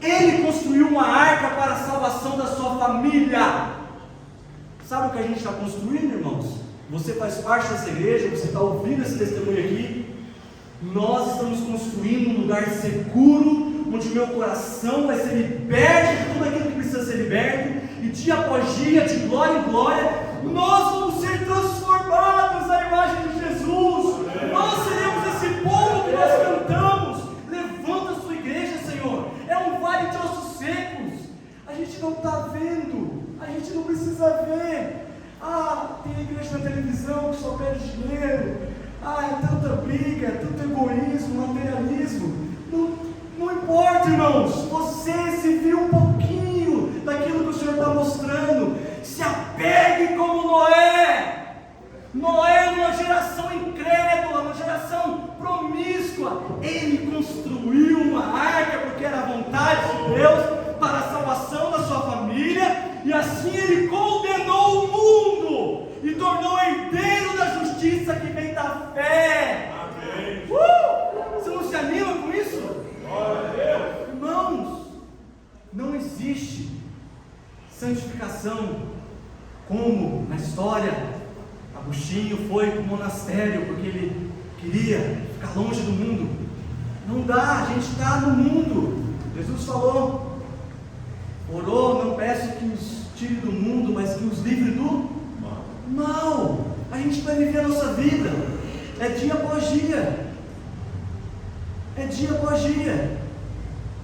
ele construiu uma arca para a salvação da sua família. Sabe o que a gente está construindo, irmãos? Você faz parte dessa igreja, você está ouvindo esse testemunho aqui. Nós estamos construindo um lugar seguro, onde meu coração vai ser liberto de tudo aquilo que precisa ser liberto, e dia após dia, de glória em glória, nós vamos ser transformados à imagem de Jesus. Nós seremos esse povo que nós cantamos. Levanta a sua igreja, Senhor. É um vale de ossos secos. A gente não está vendo, a gente não precisa ver. Tem igreja na televisão que só pede dinheiro. É tanta briga, é tanto egoísmo, materialismo. Não importa, irmãos. Você se viu um pouquinho daquilo que o Senhor está mostrando. Se apegue como Noé. Noé, numa geração incrédula, uma geração promíscua, ele construiu uma arca porque era a vontade de Deus para a salvação da sua família, e assim ele condenou o mundo e tornou herdeiro da justiça que vem da fé. Amém. Você não se anima com isso? Glória a Deus. Irmãos, não existe santificação como na história. Agostinho foi para o monastério porque ele queria ficar longe do mundo. Não dá, a gente está no mundo. Jesus falou, orou, não peço que os tire do mundo, mas que os livre do mal. A gente vai viver a nossa vida, é dia após dia, é dia após dia.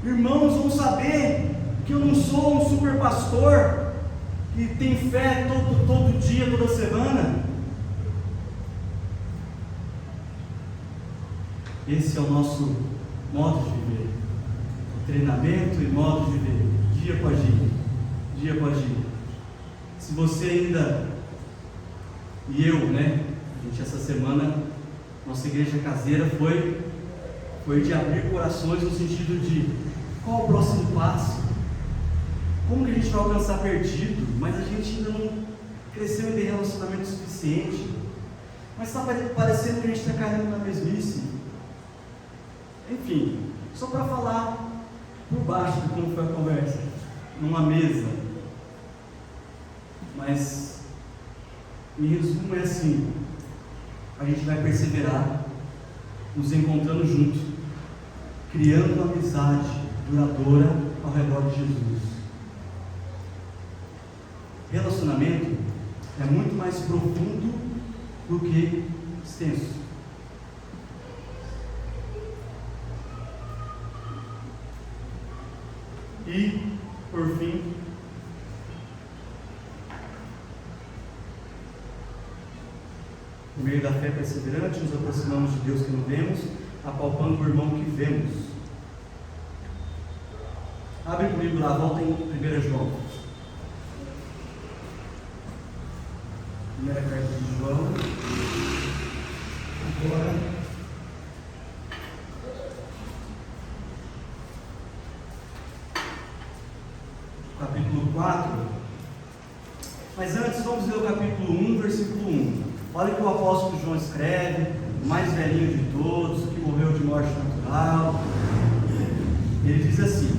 Irmãos, vão saber que eu não sou um super pastor que tem fé todo dia, toda semana. Esse é o nosso modo de viver. Treinamento e modo de viver, dia após dia, dia após dia. Se você ainda, e eu, né, a gente essa semana, nossa igreja caseira foi de abrir corações no sentido de qual o próximo passo, como que a gente vai alcançar perdido, mas a gente ainda não cresceu em ter relacionamento suficiente, mas está parecendo que a gente está caindo na mesmice. Enfim, só para falar por baixo de como foi a conversa, numa mesa. Mas, em resumo, é assim: a gente vai perseverar, nos encontrando juntos, criando uma amizade duradoura ao redor de Jesus. Relacionamento é muito mais profundo do que extenso. E, por fim, por meio da fé perseverante, nos aproximamos de Deus que não vemos, apalpando o irmão que vemos. Abre comigo lá, volta em 1 João. Primeira carta de João. Agora. Capítulo 4. Mas antes, vamos ler o capítulo 1, versículo 1. Olha o que o apóstolo João escreve, o mais velhinho de todos, que morreu de morte natural. Ele diz assim: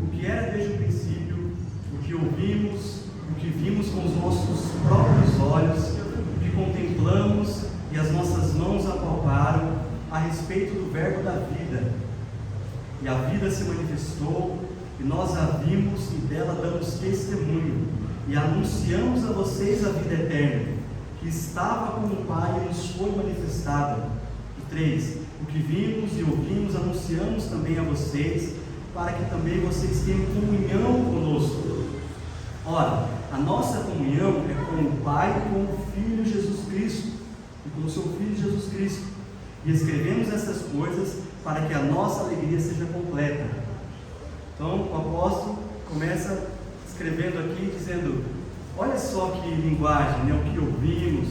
o que era desde o princípio, o que ouvimos, o que vimos com os nossos próprios olhos, o que contemplamos e as nossas mãos apalparam a respeito do verbo da vida. E a vida se manifestou, e nós a vimos, e dela damos testemunho, e anunciamos a vocês a vida eterna, que estava com o Pai e nos foi manifestada. E 3. O que vimos e ouvimos, anunciamos também a vocês, para que também vocês tenham comunhão conosco. Ora, a nossa comunhão é com o Pai e com o Filho Jesus Cristo, e com o seu Filho Jesus Cristo. E escrevemos essas coisas para que a nossa alegria seja completa. Então, o apóstolo começa escrevendo aqui, dizendo: olha só que linguagem, né? O que ouvimos,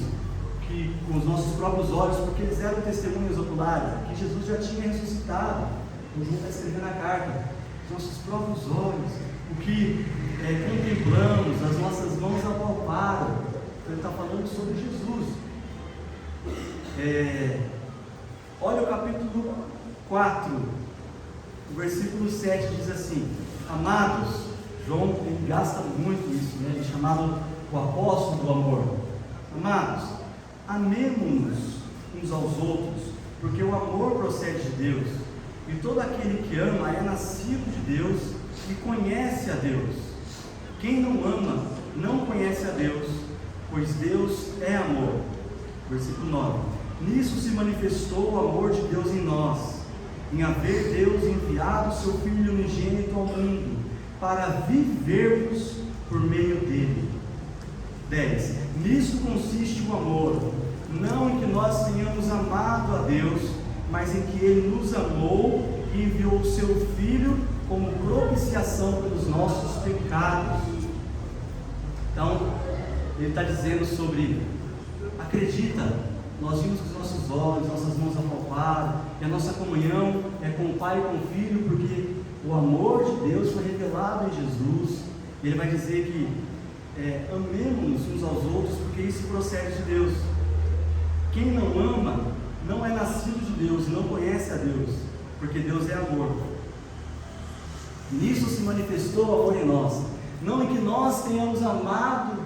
que com os nossos próprios olhos, porque eles eram testemunhas oculares, que Jesus já tinha ressuscitado. O João está escrevendo a carta, os nossos próprios olhos, o que contemplamos, as nossas mãos apalparam. Então, ele está falando sobre Jesus. Olha o capítulo 4, o versículo 7 diz assim: amados, João ele gasta muito isso, né? Ele é chamado o apóstolo do amor. Amados, amemo-nos uns aos outros, porque o amor procede de Deus, e todo aquele que ama é nascido de Deus e conhece a Deus. Quem não ama não conhece a Deus, pois Deus é amor. Versículo 9: nisso se manifestou o amor de Deus em nós, em haver Deus enviado seu Filho unigênito ao mundo, para vivermos por meio dele. 10. Nisso consiste o amor, não em que nós tenhamos amado a Deus, mas em que Ele nos amou e enviou o seu Filho como propiciação pelos nossos pecados. Então, ele está dizendo sobre: acredita, nós vimos com os nossos olhos, nossas mãos apalparam, e a nossa comunhão é com o Pai e com o Filho, porque o amor de Deus foi revelado em Jesus. E ele vai dizer que amemos uns aos outros, porque isso procede de Deus. Quem não ama não é nascido de Deus, não conhece a Deus, porque Deus é amor. Nisso se manifestou o amor em nós, não em que nós tenhamos amado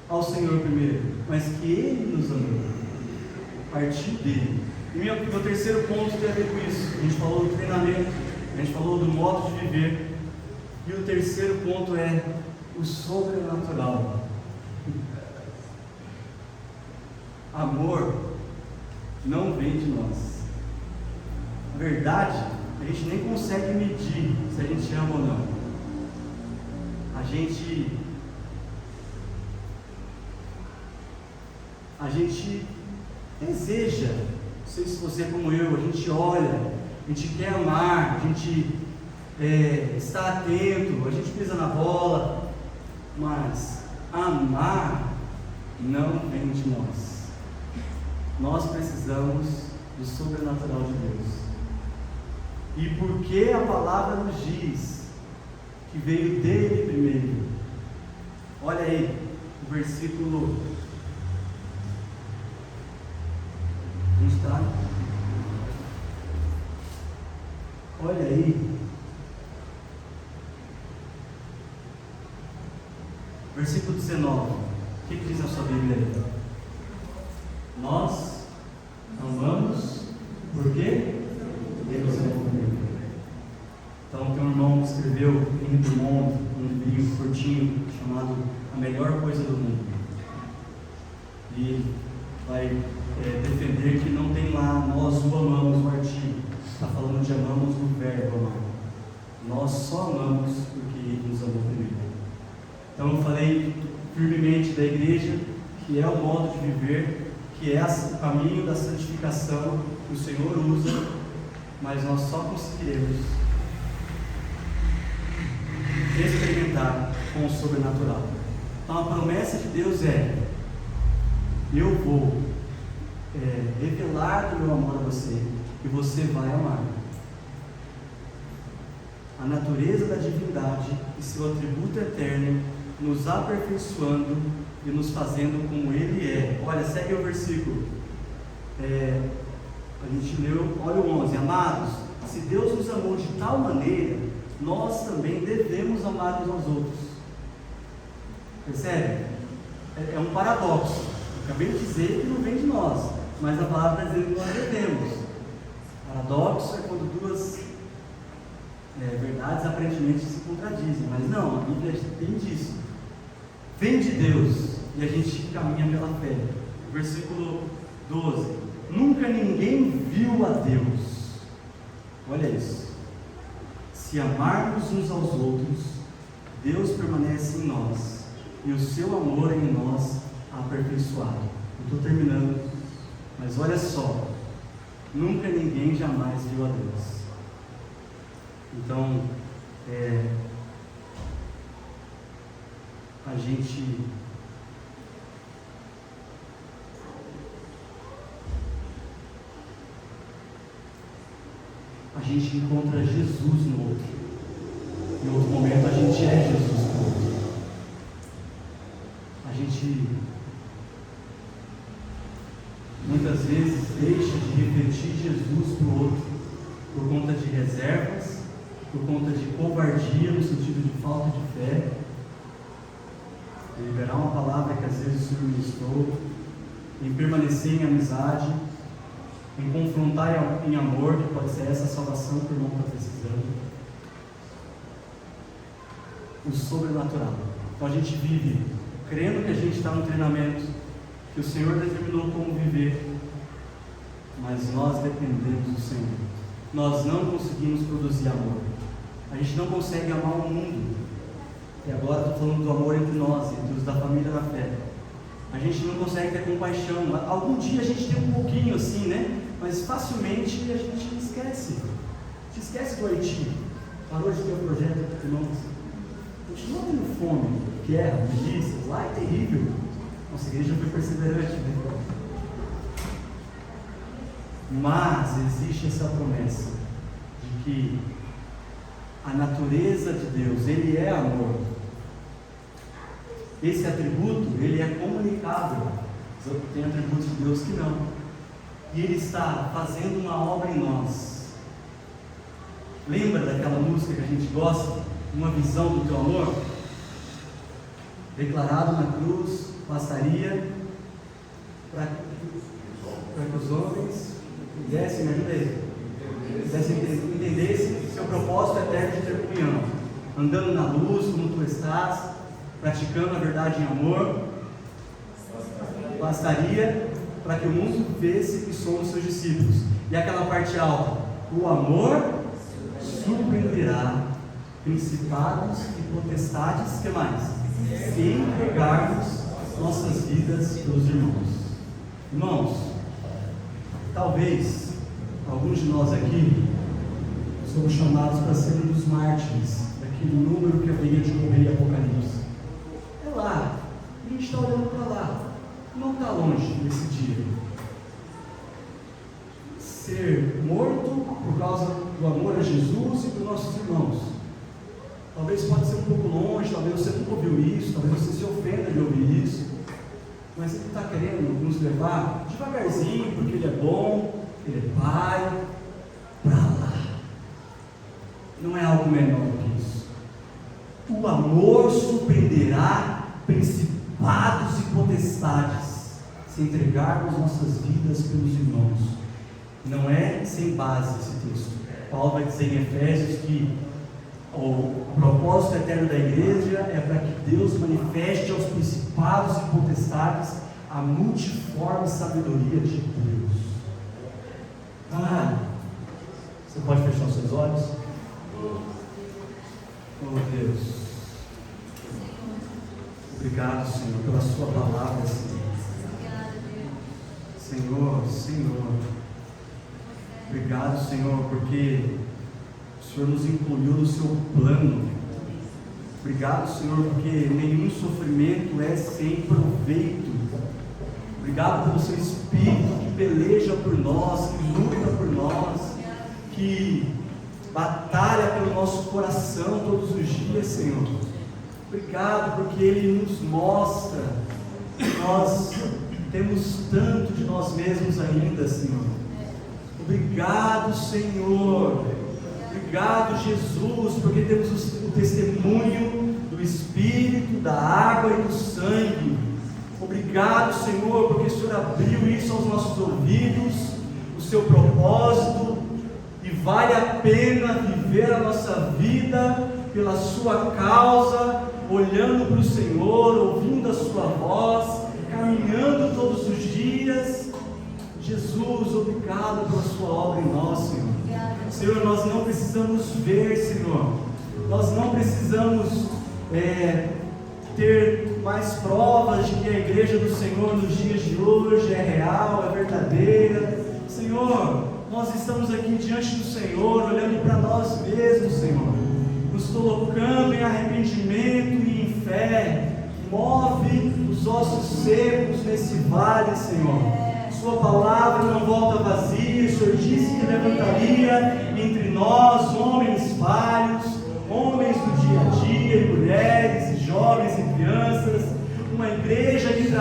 ao Senhor primeiro, mas que Ele nos amou. Partiu dele. E meu terceiro ponto tem a ver com isso. A gente falou do treinamento, a gente falou do modo de viver, e o terceiro ponto é o sobrenatural. Amor não vem de nós. Na verdade, a gente nem consegue medir se a gente ama ou não. A gente deseja, não sei se você é como eu, a gente olha, a gente quer amar, a gente está atento, a gente pisa na bola, mas amar não vem de nós. Nós precisamos do sobrenatural de Deus. E porque a palavra nos diz que veio dele primeiro, olha aí, o versículo. A gente está. Olha aí. Versículo 19. O que diz na sua Bíblia aí? Nós amamos porque Deus amou primeiro. Então, tem um irmão que escreveu em Drummond um livro curtinho chamado A Melhor Coisa do Mundo. E ele vai defender que não tem lá nós o amamos no artigo. Está falando de amamos no verbo amar. Nós só amamos porque Ele nos amou primeiro. Então eu falei firmemente da igreja, que é o modo de viver, que é o caminho da santificação que o Senhor usa, mas nós só conseguiremos experimentar com o sobrenatural. Então a promessa de Deus é: eu vou revelar do meu amor a você, e você vai amar. A natureza da divindade e seu atributo eterno nos aperfeiçoando e nos fazendo como Ele é. Olha, segue o versículo. A gente leu, olha o 11. Amados, se Deus nos amou de tal maneira, nós também devemos amar uns aos outros. Percebe? É um paradoxo. Eu acabei de dizer que não vem de nós, mas a palavra está dizendo que nós devemos. Paradoxo é quando duas verdades aparentemente se contradizem, mas não, a Bíblia tem disso. Vem de Deus e a gente caminha pela fé. Versículo 12: nunca ninguém viu a Deus. Olha isso. Se amarmos uns aos outros, Deus permanece em nós e o seu amor é em nós aperfeiçoado. Eu estou terminando, mas olha só. Nunca ninguém jamais viu a Deus. Então, a gente encontra Jesus no outro. Em outro momento a gente é Jesus no outro. A gente muitas vezes deixa de refletir Jesus para o outro por conta de reservas, por conta de covardia no sentido de falta de fé, em liberar uma palavra que às vezes o Senhor ministrou, em permanecer em amizade, em confrontar em amor, que pode ser essa salvação que o irmão está precisando. O sobrenatural. Então a gente vive crendo que a gente está no treinamento, que o Senhor determinou como viver, mas nós dependemos do Senhor. Nós não conseguimos produzir amor. A gente não consegue amar o mundo. E agora estou falando do amor entre nós, entre os da família da fé. A gente não consegue ter compaixão. Algum dia a gente tem um pouquinho assim, né? Mas facilmente a gente esquece. A gente esquece do Haiti. Parou de ter um projeto, irmãos. Continua tendo fome, guerra, milícias. Lá é terrível. Nossa igreja foi perseverante, né? Mas existe essa promessa de que a natureza de Deus, Ele é amor. Esse atributo, ele é comunicável. Tem atributos de Deus que não. E Ele está fazendo uma obra em nós. Lembra daquela música que a gente gosta? Uma visão do teu amor? Declarado na cruz, bastaria para que os homens pudessem, me ajuda aí, pudessem entender esse seu propósito eterno de ter comunhão, andando na luz como tu estás, praticando a verdade em amor. Bastaria para que o mundo visse que somos seus discípulos. E aquela parte alta: o amor surpreenderá principados e potestades. Que mais? Se entregarmos nossas vidas pelos irmãos. Irmãos, Talvez alguns de nós aqui somos chamados para ser um dos mártires daquele número que haveria de morrer em Apocalipse. É lá, a gente está olhando para lá, não está longe desse dia. Ser morto por causa do amor a Jesus e dos nossos irmãos. Talvez pode ser um pouco longe, talvez você nunca ouviu isso, talvez você se ofenda de ouvir isso, mas Ele está querendo nos levar devagarzinho, porque Ele é bom, Ele é Pai, para lá. Não é algo menor que isso. O amor surpreenderá principados e potestades se entregarmos nossas vidas pelos irmãos. Não é sem base esse texto. Paulo vai dizer em Efésios que o propósito eterno da igreja é para que Deus manifeste aos principados e potestades a multiforme sabedoria de Deus. Você pode fechar os seus olhos? Oh Deus, obrigado, Senhor, pela sua palavra, Senhor. Senhor, obrigado, Senhor, porque o Senhor nos incluiu no seu plano. Obrigado, Senhor, porque nenhum sofrimento é sem proveito. Obrigado pelo seu Espírito que peleja por nós, que luta por nós, que batalha pelo nosso coração todos os dias, Senhor. Obrigado porque Ele nos mostra que nós temos tanto de nós mesmos ainda, Senhor. Obrigado, Senhor. Obrigado, Jesus, porque temos o testemunho do Espírito, da água e do sangue. Obrigado, Senhor, porque o Senhor abriu isso aos nossos ouvidos, o seu propósito, e vale a pena viver a nossa vida pela sua causa, olhando para o Senhor, ouvindo a sua voz, caminhando todos os dias. Jesus, obrigado pela sua obra em nós, Senhor. Senhor, nós não precisamos ver, Senhor, nós não precisamos ter mais provas de que a igreja do Senhor nos dias de hoje é real, é verdadeira. Senhor, nós estamos aqui diante do Senhor, olhando para nós mesmos, Senhor, nos colocando em arrependimento e em fé. Move os ossos secos nesse vale, Senhor. Sua palavra não volta vazia. O Senhor disse que levantaria entre nós homens vários, homens do dia a dia, e mulheres, e jovens e crianças, uma igreja que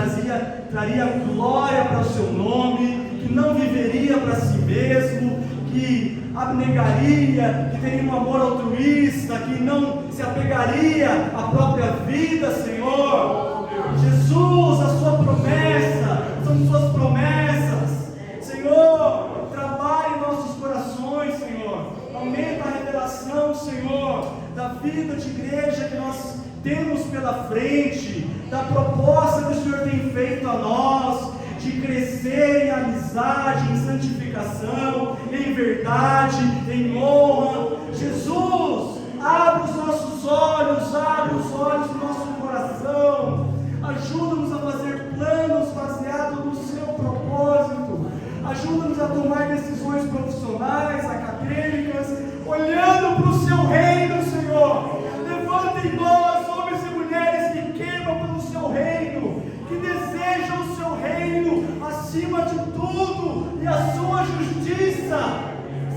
traria glória para o seu nome, que não viveria para si mesmo, que abnegaria, que teria um amor altruísta, que não se apegaria à própria vida, Senhor. Jesus, a sua promessa, são suas promessas, Senhor. Trabalhe em nossos corações, Senhor. Aumenta a revelação, Senhor, da vida de igreja que nós temos pela frente, da proposta que o Senhor tem feito a nós, de crescer em amizade, em santificação, em verdade, em honra. Jesus, abre os nossos olhos, abre os olhos do nosso coração, ajuda-nos a fazer planos baseados no seu propósito, ajuda-nos a tomar decisões profissionais, acadêmicas, olhando para o seu reino, Senhor. Levanta em nós homens e mulheres que queimam pelo seu reino, que desejam o seu reino acima de tudo e a sua justiça.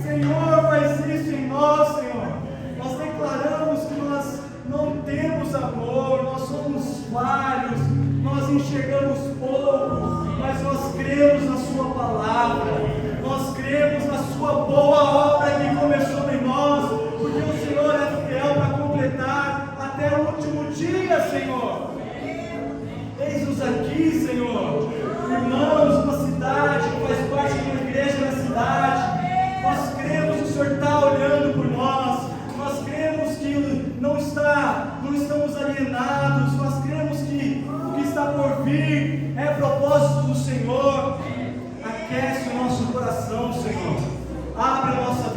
Senhor, faz isso em nós, Senhor. Nós declaramos que nós não temos amor, nós somos falhos, nós enxergamos pouco, mas nós cremos na sua palavra, nós cremos na sua boa obra que começou em nós, porque o Senhor é fiel para completar até o último dia, Senhor. Eis-nos aqui, Senhor, irmãos, uma cidade que faz parte de uma igreja na cidade. Nós cremos que o Senhor está olhando por nós, nós cremos que não estamos alienados, nós cremos que o que está por vir é propósito do Senhor. Aquece o nosso coração, Senhor, abre a nossa